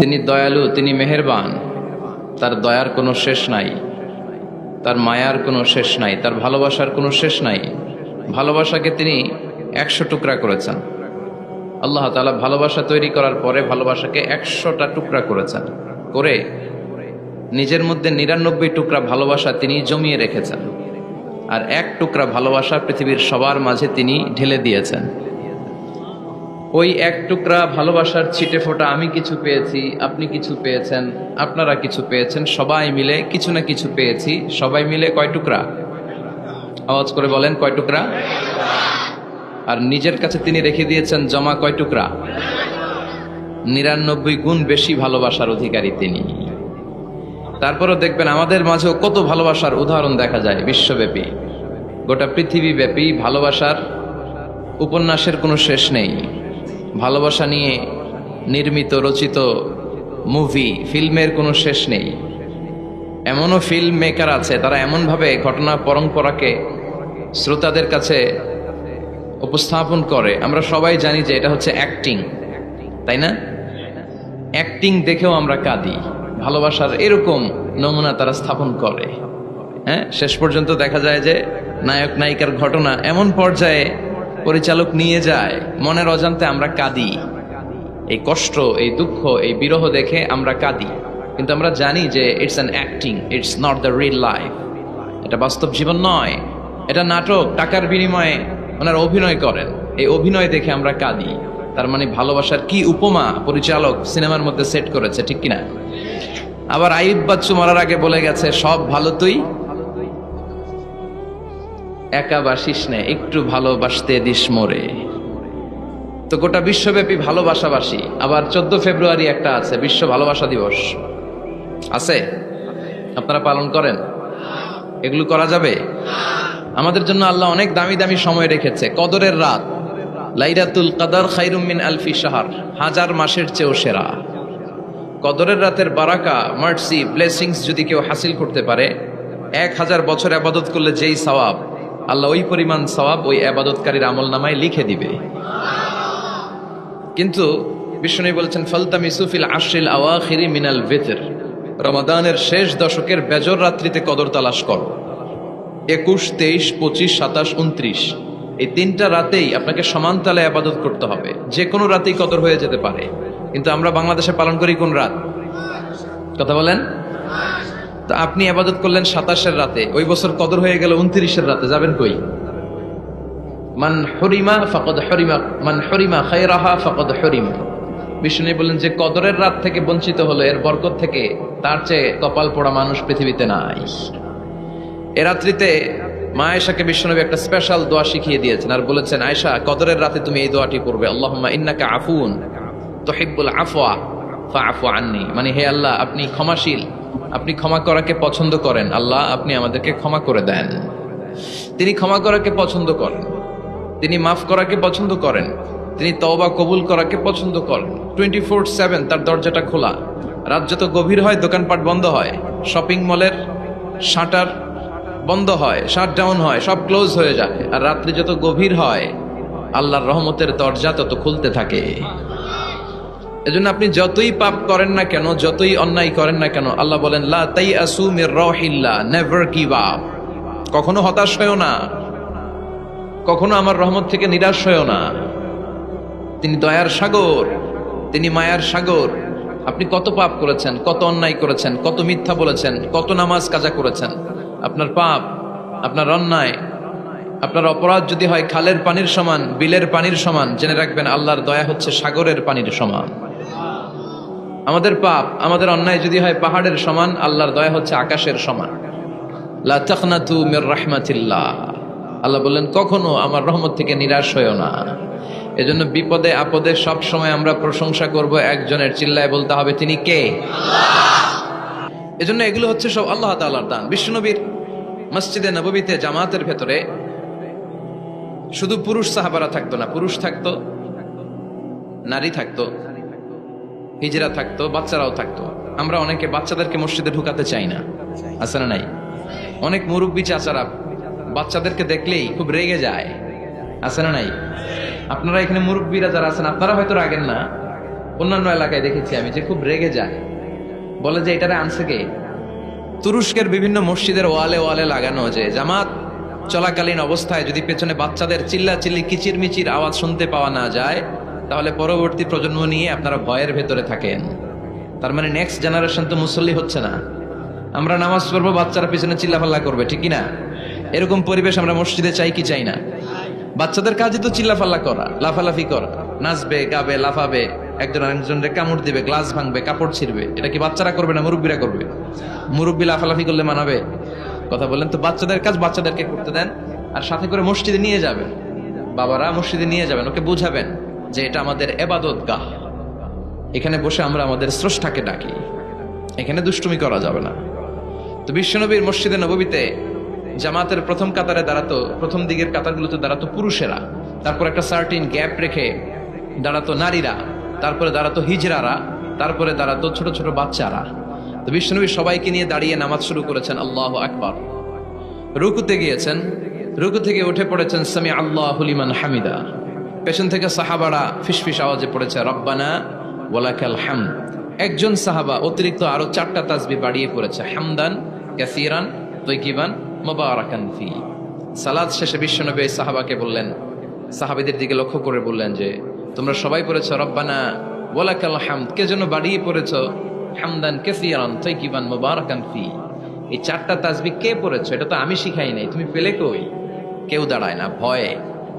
তিনি দয়ালু, তিনি মেহেরবান, তার দয়ার কোনো শেষ নাই, তার মায়ার কোনো শেষ নাই, তার ভালোবাসার কোনো শেষ নাই। ভালোবাসাকে তিনি 100 টুকরা করেছেন। আল্লাহ তাআলা ভালোবাসা তৈরি করার পরে ভালোবাসাকে 100টা টুকরা করেছেন, করে নিজের মধ্যে 99 টুকরা ভালোবাসা তিনি জমিয়ে রেখেছেন, আর 1 টুকরা ভালোবাসা পৃথিবীর সবার মাঝে তিনি ঢেলে দিয়েছেন। ওই 1 টুকরা ভালোবাসার ছিটে ফোঁটা আমি কিছু পেয়েছি, আপনি কিছু পেয়েছেন, আপনারা কিছু পেয়েছেন, সবাই মিলে কিছু না কিছু পেয়েছি। সবাই মিলে কয় টুকরা? আওয়াজ করে বলেন, কয় টুকরা? আর নিজের কাছে তিনি রেখে দিয়েছেন জমা কয় টুকরা? 99 গুণ বেশি ভালোবাসার অধিকারী তিনি। তারপরও দেখবেন আমাদের মাঝেও কত ভালোবাসার উদাহরণ দেখা যায় বিশ্বব্যাপী, গোটা পৃথিবীব্যাপী। ভালোবাসার উপন্যাসের কোনো শেষ নেই। ভালোবাসা নিয়ে নির্মিত রচিত মুভি, ফিল্মের কোনো শেষ নেই। এমনও ফিল্ম মেকার আছে, তারা এমনভাবে ঘটনা পরম্পরাকে শ্রোতাদের কাছে উপস্থাপন করে, আমরা সবাই জানি যে এটা হচ্ছে অ্যাক্টিং, তাই না? অ্যাক্টিং দেখেও আমরা কাঁদি। ভালোবাসার এরকম নমুনা তারা স্থাপন করে। হ্যাঁ, শেষ পর্যন্ত দেখা যায় যে নায়ক নায়িকার ঘটনা এমন পর্যায়ে পরিচালক নিয়ে যায়, মনের অজান্তে আমরা কাঁদি। এই কষ্ট, এই দুঃখ, এই বিরহ দেখে আমরা কাঁদি, কিন্তু আমরা জানি যে it's an acting, it's not the real life. এটা বাস্তব জীবন নয়, এটা নাটক, টাকার বিনিময়ে ওনারা অভিনয় করেন। এই অভিনয় দেখে আমরা কাঁদি। তার মানে ভালোবাসার কি উপমা পরিচালক সিনেমার মধ্যে সেট করেছে, ঠিক কিনা? আবার আইয়ুব বাচ্চু মরার আগে বলে গেছে, সব ভালো তুই একা বাসিস নে, একটু ভালোবাসতে দিস মোরে। তো গোটা বিশ্বব্যাপী ভালোবাসাবাসী। আবার 14 ফেব্রুয়ারি একটা আছে, বিশ্ব ভালোবাসা দিবস আছে, আপনারা পালন করেন? এগুলো করা যাবে? আমাদের জন্য আল্লাহ অনেক দামি দামি সময় রেখেছে। কদরের রাত, লাইলাতুল কদর খায়রুম মিন আলফি শাহর, 1000 মাসের চেয়েও সেরা। কদরের রাতের বারাকা, মার্সি, ব্লেসিংস যদি কেউ হাসিল করতে পারে, 1000 বছর ইবাদত করলে যেই সওয়াব, আল্লাহ ওই পরিমাণ সওয়াব ওই ইবাদতকারীর আমলনামায় লিখে দিবে। কিন্তু বিষ্ণু বলেছেন, ফালতামিসু ফিল আশরিল আওয়াখিরি মিনাল ভিতর, রমাদানের শেষ দশকের বেজর রাত্রিতে কদর তালাশ করো। 21, 23, 25, 27, 29 এই 3টা রাতেই আপনাকে সমান তালে ইবাদত করতে হবে। যে কোনো রাতেই কদর হয়ে যেতে পারে, কিন্তু আমরা বাংলাদেশে পালন করি কোন রাত? কথা বলেন। তো আপনি ইবাদত করলেন 27-এর রাতে, ওই বছর কদর হয়ে গেল 29-এর রাতে, যাবেন কই? মান হরিমা ফাকাদ হরিমা, মান হরিমা খায়রাহা ফাকাদ হরিমা। বিষ্ণু বললেন, যে কদরের রাত থেকে বঞ্চিত হলো, এর বরকত থেকে তার চেয়ে কপাল পোড়া মানুষ পৃথিবীতে নাই। এ রাত্রিতে মা আয়েশাকে বিশ্বনবী একটা স্পেশাল দোয়া শিখিয়ে দিয়েছেন, আর বলেছেন, আয়েশা, কদরের রাতে তুমি এই দোয়াটি পড়বে, আল্লাহুম্মা ইন্নাকা আফুন তুহিব্বুল আফওয়া ফাআফু আন্নী। মানে, হে আল্লাহ, আপনি ক্ষমাশীল, আপনি ক্ষমা করাকে পছন্দ করেন, আল্লাহ আপনি আমাদেরকে ক্ষমা করে দেন। তিনি ক্ষমা করাকে পছন্দ করেন, তিনি মাফ করাকে পছন্দ করেন, তিনি তওবা কবুল করাকে পছন্দ করেন। 24/7 তার দরজাটা খোলা। রাত যত গভীর হয় দোকানপাট বন্ধ হয়, শপিং মলের শাটার বন্ধ হয়, শাটডাউন হয়, সব ক্লোজ হয়ে যায়। আর রাত্রি যত গভীর হয় আল্লাহর রহমতের দরজা তত খুলতে থাকে। এজন্য আপনি যতই পাপ করেন না কেন, যতই অন্যায় করেন না কেন, আল্লাহ বলেন, লা তাইআসু মির রাহিল্লাহ, নেভার গিভ আপ। কখনো হতাশ হয়ো না, কখনো আমার রহমত থেকে নিরাশ হয়ো না। তিনি দয়ার সাগর, তিনি মায়ার সাগর। আপনি কত পাপ করেছেন, কত অন্যায় করেছেন, কত মিথ্যা বলেছেন, কত নামাজ কাজা করেছেন, আপনার পাপ, আপনার অন্যায়, আপনার অপরাধ যদি হয় খালের পানির সমান, বিলের পানির সমান, জেনে রাখবেন আল্লাহর দয়া হচ্ছে সাগরের পানির সমান। আমাদের পাপ, আমাদের অন্যায় যদি হয় পাহাড়ের সমান, আল্লাহর দয়া হচ্ছে আকাশের সমান। লা তাকনাতু মির রাহমাতিল্লাহ, আল্লাহ বললেন, কখনো আমার রহমত থেকে নিরাশ হয়ো না। এজন্য বিপদে আপদে সব সময় আমরা প্রশংসা করব একজনের, চিল্লায় বলতে হবে, তিনি কে? এজন্য এগুলো হচ্ছে সব আল্লাহ তাআলার দান। বিশ্বনবীর মসজিদে নববীতে জামাতের ভেতরে শুধু পুরুষ সাহাবারা থাকতো না, পুরুষ থাকতো, নারী থাকতো, হিজরা থাকতো, বাচ্চারাও থাকতো। আমরা অনেকে বাচ্চাদেরকে মসজিদে ঢুকাতে চাই না, আছে না নাই? অনেক মুরব্বী চাচারা বাচ্চাদেরকে দেখলেই খুব রেগে যায়, আছে না নাই? আপনারা এখানে মুরব্বীরা যারা আছেন, আপনারা হয়তো রাগেন না, অন্যান্য এলাকায় দেখেছি আমি যে খুব রেগে যায়, বলে যে এটারে আনছে কে। তুরস্কের বিভিন্ন মসজিদের ওয়ালে ওয়ালে লাগানো যে জামাত চলাকালীন অবস্থায় যদি পেছনে বাচ্চাদের চিল্লা চিল্লি কিচির মিচির আওয়াজ শুনতে পাওয়া না যায়, তাহলে পরবর্তী প্রজন্ম নিয়ে আপনারা ভয়ের ভেতরে থাকেন। তার মানে নেক্সট জেনারেশন তো মুসল্লি হচ্ছে না। আমরা নামাজ পড়বো, বাচ্চারা পিছনে চিল্লাফাল্লা করবে, ঠিক না? এরকম পরিবেশ আমরা মসজিদে চাই কি চাই না? বাচ্চাদের কাজই তো চিল্লাফাল্লা করা, লাফালাফি করা, নাচবে, গাবে, লাফাবে, একজন আরেকজনের কামড় দিবে, গ্লাস ভাঙবে, কাপড় ছিঁড়বে। এটা কি বাচ্চারা করবে না মুরব্বীরা করবে? মুরব্বী লাফালাফি করলে মানাবে? কথা বলেন তো। বাচ্চাদের কাজ বাচ্চাদেরকে করতে দেন, আর সাথে করে মসজিদে নিয়ে যাবেন। বাবারা মসজিদে নিয়ে যাবেন, ওকে বুঝাবেন যে এটা আমাদের এবাদত গাহ, এখানে বসে আমরা আমাদের স্রষ্টাকে ডাকি, এখানে দুষ্টুমি করা যাবে না। তো বিশ্বনবীর মসজিদে নববীতে জামাতের প্রথম কাতারে দাঁড়াতো, প্রথম দিকের কাতারগুলোতে দাঁড়াতো পুরুষেরা, তারপর একটা সার্টিন গ্যাপ রেখে দাঁড়াতো নারীরা, তারপরে দাঁড়াতো হিজড়ারা, তারপরে দাঁড়াতো ছোট ছোট বাচ্চারা। তো বিশ্বনবী সবাইকে নিয়ে দাঁড়িয়ে নামাজ শুরু করেছেন, আল্লাহু আকবার। রুকুতে গিয়েছেন, রুকু থেকে উঠে পড়েছেন সামি আল্লাহু লিমান হামিদা। পেছন থেকে সাহাবারা ফিসফিস আওয়াজে পড়েছে রব্বানা ওয়ালাকাল হামদ। একজন সাহাবা অতিরিক্ত আরো 4টা তাসবিহ বাড়িয়ে পড়েছে, হামদান কাসীরান তাইয়িবান মুবারাকান ফি। সালাত শেষে বিশ্বনবী এই সাহাবাকে বললেন, সাহাবীদের দিকে লক্ষ্য করে বললেন যে তোমরা সবাই পড়েছো রব্বানা ওয়ালাকাল হামদ, কে যেন বাড়িয়ে পড়েছো হামদান কাসীরান তাইয়িবান মুবারাকান ফি। এই 4টা তাসবিহ কে পড়েছো? এটা তো আমি শিখাই নাই, তুমি পেলে কই? কেউ দাঁড়ায় না, ভয়ে।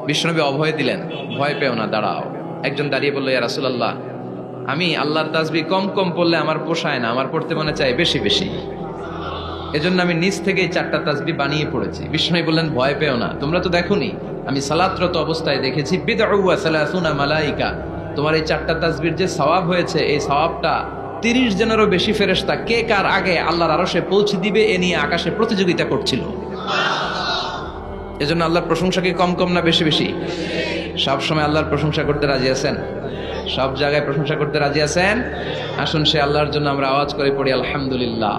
বিশ্বনবী অভয় দিলেন, ভয় পেও না, দাঁড়াও। একজন দাঁড়িয়ে বলল, ইয়া রাসূলুল্লাহ, আমি আল্লাহর তাসবিহ কম কম পড়লে আমার পোষায় না, আমার পড়তে মনে চায় বেশি বেশি, এজন্য আমি নিজ থেকেই 4টা তাসবিহ বানিয়ে পড়েছি। বিষ্ণু বললেন, ভয় পেও না, তোমরা তো দেখোনি, আমি সালাতরত অবস্থায় দেখেছি বিদউ ওয়া সালাসুনা মালাইকা, তোমার এই 4টা তাসবিহর যে সওয়াব হয়েছে, এই সওয়াবটা 30 জনেরও বেশি ফেরেশতা কে কার আগে আল্লাহর আরশে পৌঁছে দিবে এ নিয়ে আকাশে প্রতিযোগিতা করছিল। এজন্য আল্লাহর প্রশংসা কি কম কম না বেশি বেশি? সব সময় আল্লাহর প্রশংসা করতে রাজি আছেন? সব জায়গায় প্রশংসা করতে রাজি আছেন? আসুন সে আল্লাহর জন্য আমরা আওয়াজ করে পড়ি আলহামদুলিল্লাহ।